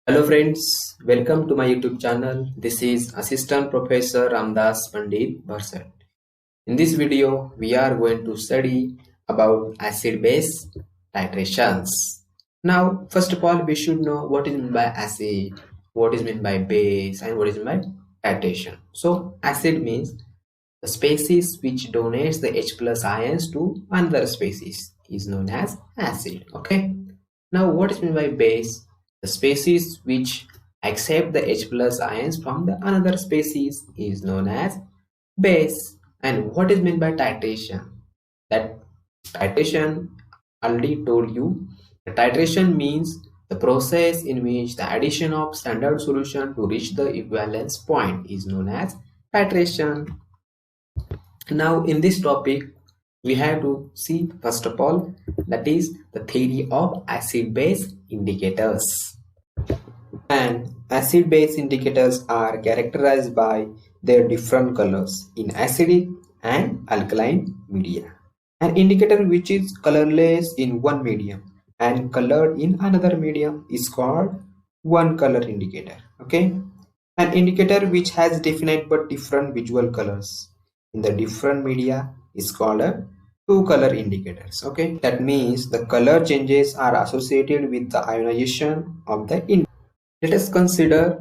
Hello friends, welcome to my YouTube channel. This is Assistant Professor Ramdas Pandit Bharsat. In this video, we are going to study about acid-base titrations. Now, first of all, we should know what is meant by acid, what is meant by base, and what is meant by titration. So, acid means the species which donates the H plus ions to another species is known as acid. Okay. Now, what is meant by base? The species which accept the H plus ions from the another species is known as base. And what is meant by titration? That titration already told you. The titration means the process in which the addition of standard solution to reach the equivalence point is known as titration. Now in this topic we have to see first of all, that is the theory of acid base indicators. And acid base indicators are characterized by their different colors in acidic and alkaline media. An indicator which is colorless in one medium and colored in another medium is called one color indicator. Okay, an indicator which has definite but different visual colors in the different media is called a two color indicators. Okay, that means the color changes are associated with the ionization of the indicator. Let us consider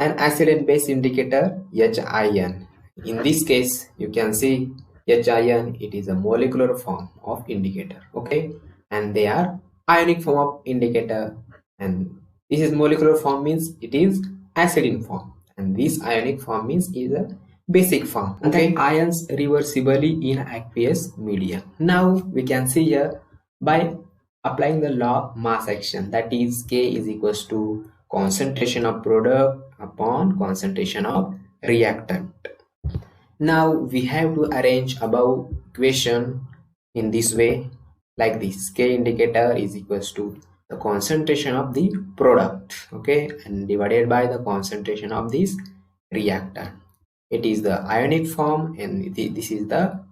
an acid and base indicator H-ion. In this case, you can see H-ion, it is a molecular form of indicator. Okay, and they are ionic form of indicator, and this is molecular form means it is acid in form, and this ionic form means is a basic form. Okay, ions reversibly in aqueous media. Now we can see here by applying the law of mass action, that is K is equals to concentration of product upon concentration of reactant. Now we have to arrange above equation in this way, like this. K indicator is equals to the concentration of the product, okay, and divided by the concentration of this reactant. It is the ionic form and this is the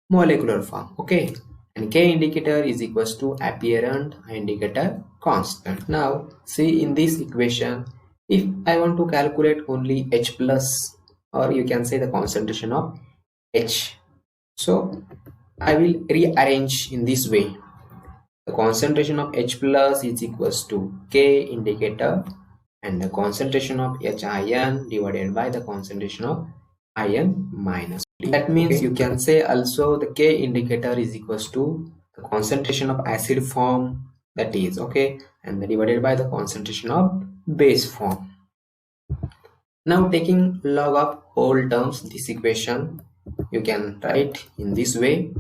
molecular form. Okay, and K indicator is equals to apparent indicator constant. Now see in this equation, if I want to calculate only H plus, or you can say the concentration of H, so I will rearrange in this way. The concentration of H plus is equals to K indicator and the concentration of H ion divided by the concentration of ion minus. That means you can say also the K indicator is equals to the concentration of acid form, that is okay, and divided by the concentration of base form. Now taking log of whole terms, this equation you can write in this way: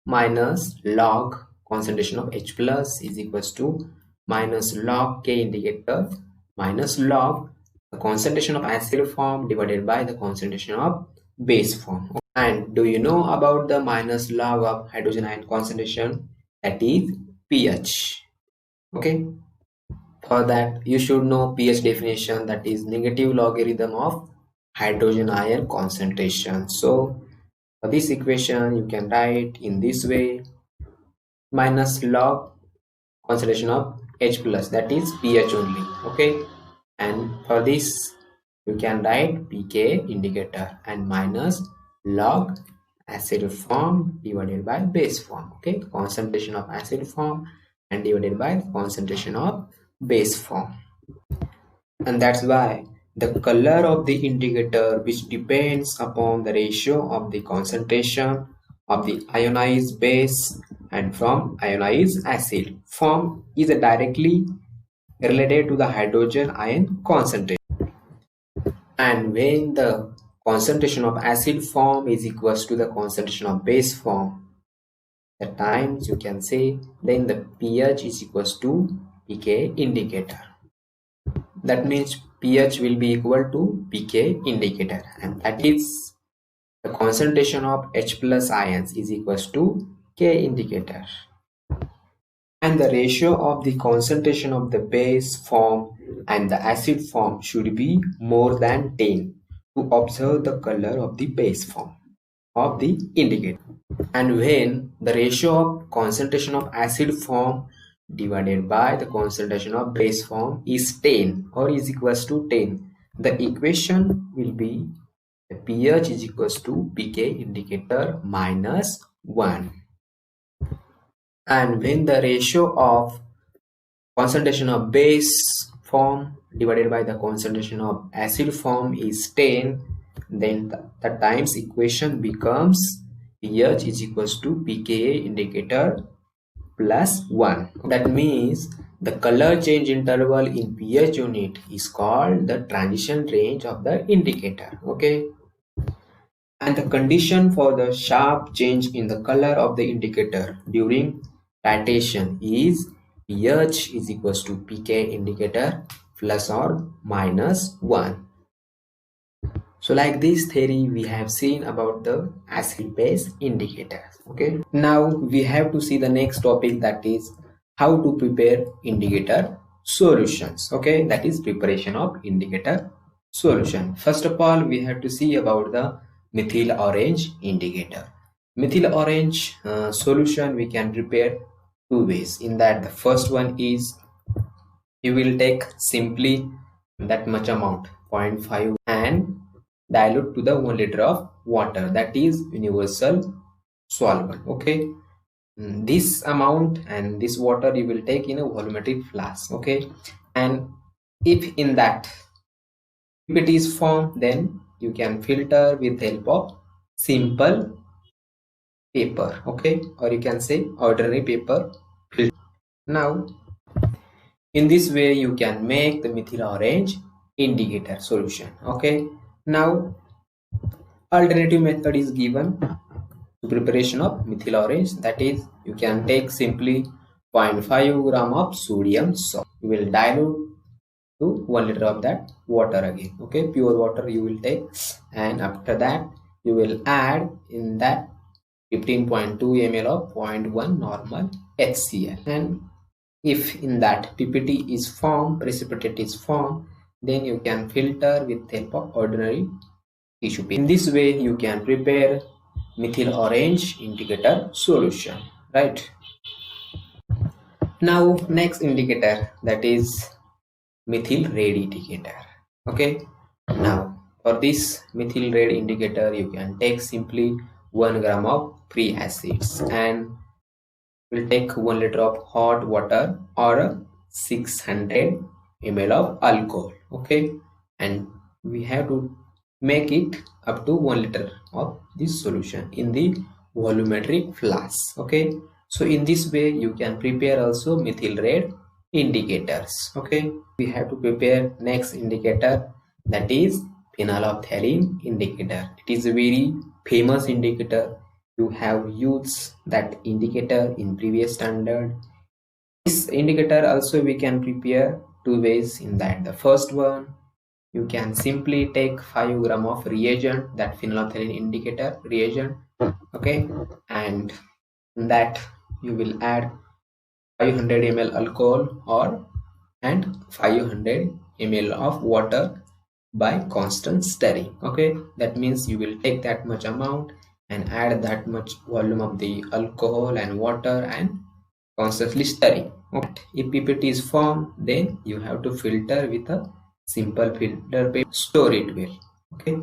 minus log concentration of H plus is equals to minus log K indicator minus log the concentration of acid form divided by the concentration of base form. And do you know about the minus log of hydrogen ion concentration? That is pH. Okay, for that you should know pH definition, that is negative logarithm of hydrogen ion concentration. So for this equation you can write in this way: minus log concentration of H plus, that is pH only. Okay, and for this you can write pK indicator and minus log acid form divided by base form. Okay, concentration of acid form and divided by concentration of base form. And that's why the color of the indicator, which depends upon the ratio of the concentration of the ionized base and from ionized acid form, is directly related to the hydrogen ion concentration. And when the concentration of acid form is equals to the concentration of base form, at times you can say then the pH is equals to pK indicator. That means pH will be equal to pK indicator, and that is the concentration of H plus ions is equals to K indicator. And the ratio of the concentration of the base form and the acid form should be more than 10 to observe the color of the base form of the indicator. And when the ratio of concentration of acid form divided by the concentration of base form is 10 or is equals to 10. The equation will be the pH is equals to pK indicator minus 1. And when the ratio of concentration of base form divided by the concentration of acid form is 10, then the times equation becomes pH is equals to pKa indicator plus 1. That means the color change interval in pH unit is called the transition range of the indicator. Okay. And the condition for the sharp change in the color of the indicator during titration is pH is equals to pK indicator plus or minus 1. So like this theory we have seen about the acid base indicators. Okay. Now we have to see the next topic, that is how to prepare indicator solutions. Okay. That is preparation of indicator solution. First of all, we have to see about the methyl orange indicator. Methyl orange solution we can prepare two ways. In that, the first one is you will take simply that much amount 0.5 and dilute to the 1 liter of water, that is universal solvent. Okay. This amount and this water you will take in a volumetric flask. Okay. And if in that if it is formed, then you can filter with the help of simple paper. Okay. Or you can say ordinary paper filter. Now in this way you can make the methyl orange indicator solution. Okay. Now alternative method is given to preparation of methyl orange, that is you can take simply 0.5 gram of sodium salt. You will dilute to 1 liter of that water again. Okay, pure water you will take, and after that you will add in that 15.2 ml of 0.1 normal HCl, and if in that PPT is formed, precipitate is formed, then you can filter with the help of ordinary tissue paper. In this way you can prepare methyl orange indicator solution, right? Now next indicator, that is methyl red indicator. Okay, now for this methyl red indicator you can take simply 1 gram of free acids and will take 1 liter of hot water or 600 ml of alcohol. Okay, and we have to make it up to 1 liter of this solution in the volumetric flask. Okay, so in this way you can prepare also methyl red indicators. Okay, we have to prepare next indicator, that is phenolphthalein indicator. It is a very famous indicator. You have used that indicator in previous standard. This indicator also we can prepare two ways. In that, the first one, you can simply take 5 gram of reagent, that phenolphthalein indicator reagent. Okay, and in that you will add 500 ml alcohol or and 500 ml of water by constant stirring. Okay, that means you will take that much amount and add that much volume of the alcohol and water and constantly stirring. Okay. If PPT is formed, then you have to filter with a simple filter paper, store it well. Okay,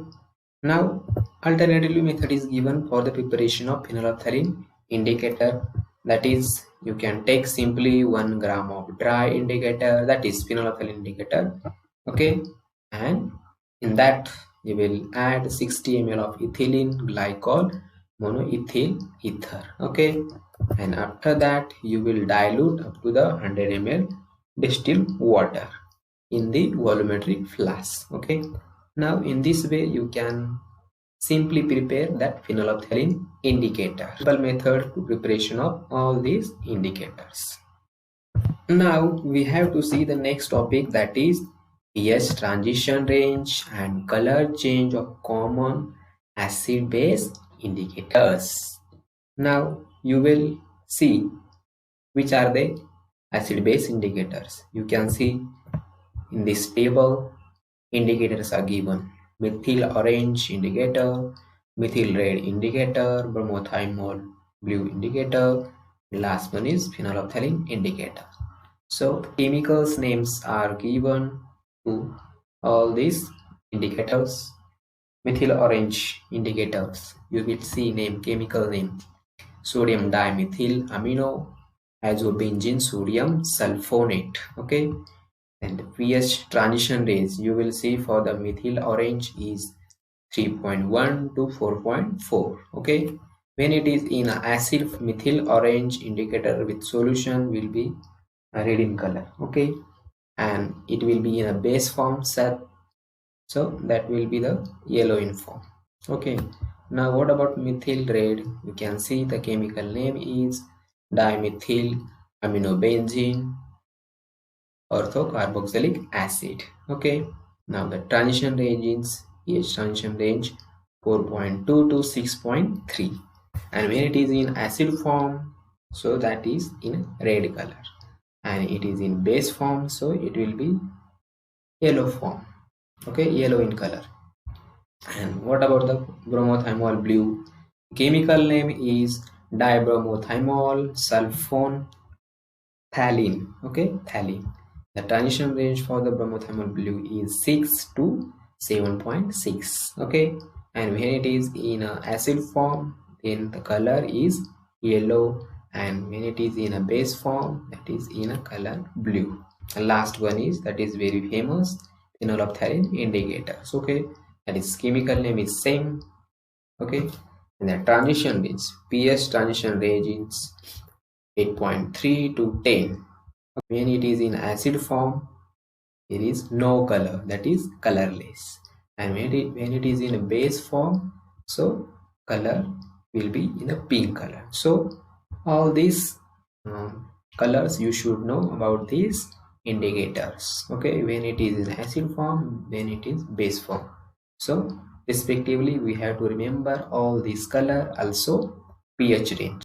now alternative method is given for the preparation of phenolphthalein indicator, that is you can take simply 1 gram of dry indicator, that is phenolphthalein indicator. Okay, and in that you will add 60 ml of ethylene glycol monoethyl ether. Okay, and after that you will dilute up to the 100 ml distilled water in the volumetric flask. Okay, now in this way you can simply prepare that phenolphthalein indicator. Simple method to preparation of all these indicators. Now we have to see the next topic, that is pH transition range and color change of common acid base indicators. Now you will see which are the acid base indicators. You can see in this table indicators are given: methyl orange indicator, methyl red indicator, bromothymol blue indicator, the last one is phenolphthalein indicator. So chemicals names are given to all these indicators. Methyl orange indicators. You will see name, chemical name. Sodium dimethyl amino, azobenzene sodium sulfonate. Okay. And the pH transition range you will see for the methyl orange is 3.1 to 4.4. Okay. When it is in acid, methyl orange indicator with solution will be red in color. Okay. And it will be in a base form set, so that will be the yellow in form. Okay. Now what about methyl red? You can see the chemical name is dimethyl aminobenzene orthocarboxylic acid. Okay. Now the transition range is pH transition range 4.2 to 6.3, and when it is in acid form, so that is in red color, and it is in base form, so it will be yellow form. Okay, yellow in color. And what about the bromothymol blue? Chemical name is dibromothymol sulfonphthalein. Okay, phthalene. The transition range for the bromothymol blue is 6 to 7.6. Okay, and when it is in a acid form, then the color is yellow, and when it is in a base form, that is in a color blue. The last one is, that is very famous, phenolphthalein indicators. Okay, that is chemical name is same. Okay, and the transition range, pH transition range is 8.3 to 10. When it is in acid form, there is no color, that is colorless, and when it is in a base form, so color will be in a pink color. So all these colors you should know about these indicators. Okay, when it is in acid form, when it is base form, so respectively we have to remember all these color, also pH range.